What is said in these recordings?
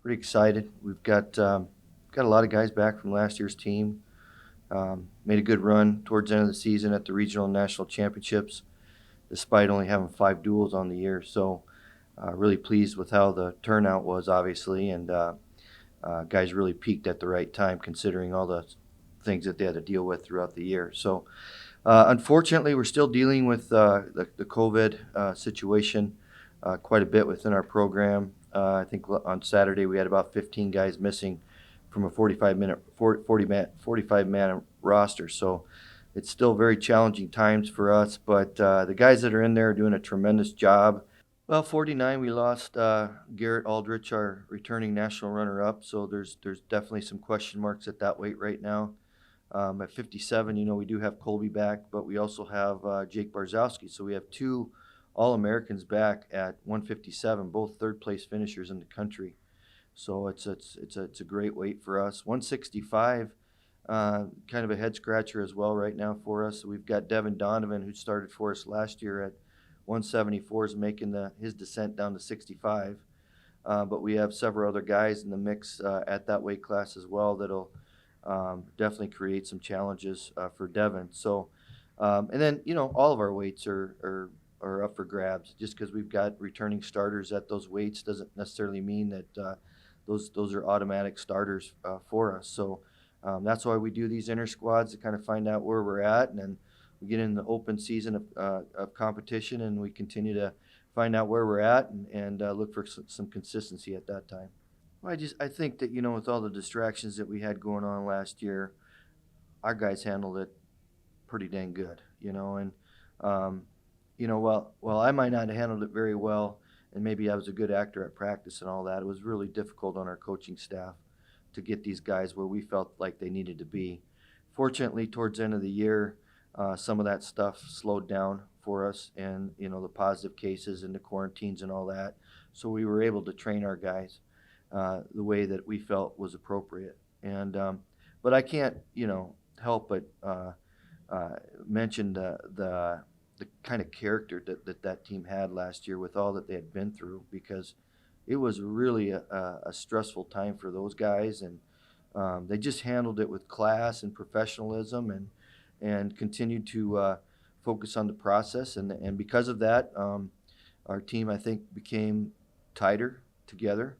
pretty excited. We've got a lot of guys back from last year's team. Made a good run towards the end of the season at the regional and national championships, despite only having 5 duels on the year. So, really pleased with how the turnout was, obviously, and guys really peaked at the right time, considering all the things that they had to deal with throughout the year. So, unfortunately, we're still dealing with the COVID situation quite a bit within our program. I think on Saturday we had about 15 guys missing from a 45 man roster. So it's still very challenging times for us, but the guys that are in there are doing a tremendous job. Well, 49, we lost Garrett Aldrich, our returning national runner-up. So there's definitely some question marks at that weight right now. At 57, we do have Colby back, but we also have Jake Barzowski. So we have two All-Americans back at 157, both third-place finishers in the country. So it's a great weight for us. 165, kind of a head-scratcher as well right now for us. We've got Devin Donovan, who started for us last year at 174, is making his descent down to 65. But we have several other guys in the mix at that weight class as well that'll definitely create some challenges for Devin. So, and then all of our weights are up for grabs. Just because we've got returning starters at those weights doesn't necessarily mean that those are automatic starters for us. So that's why we do these inter squads to kind of find out where we're at, and then we get in the open season of competition, and we continue to find out where we're at and look for some consistency at that time. Well, I think that with all the distractions that we had going on last year, our guys handled it pretty dang good, and while I might not have handled it very well, and maybe I was a good actor at practice and all that, it was really difficult on our coaching staff to get these guys where we felt like they needed to be. Fortunately, towards the end of the year, some of that stuff slowed down for us, and the positive cases and the quarantines and all that. So we were able to train our guys the way that we felt was appropriate. And but I can't help but mention the kind of character that team had last year with all that they had been through, because it was really a stressful time for those guys, and they just handled it with class and professionalism, and continued to focus on the process, and because of that, our team, I think, became tighter together,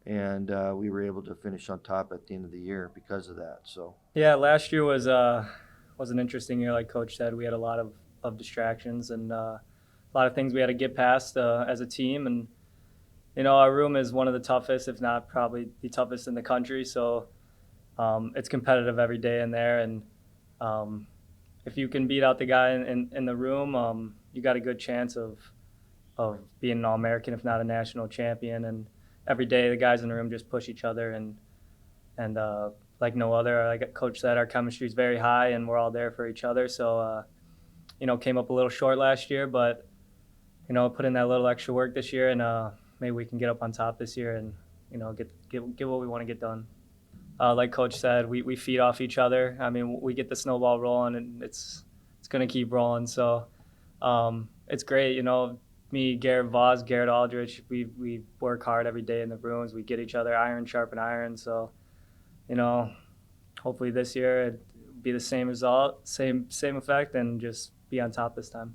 and we were able to finish on top at the end of the year because of that. So yeah, last year was an interesting year. Like Coach said, we had a lot of distractions and a lot of things we had to get past as a team. And our room is one of the toughest, if not probably the toughest in the country. So it's competitive every day in there. And if you can beat out the guy in the room, you got a good chance of being an All-American, if not a national champion. And every day the guys in the room just push each other, and like no other. Like Coach said, our chemistry is very high, and we're all there for each other. So came up a little short last year, but put in that little extra work this year, and maybe we can get up on top this year and get what we want to get done. Like Coach said, we feed off each other. I mean, we get the snowball rolling, and it's going to keep rolling. So it's great. Me, Garrett Voss, Garrett Aldrich, we work hard every day in the rooms. We get each other iron sharpen iron. So hopefully this year it'd be the same result, same effect, and just be on top this time.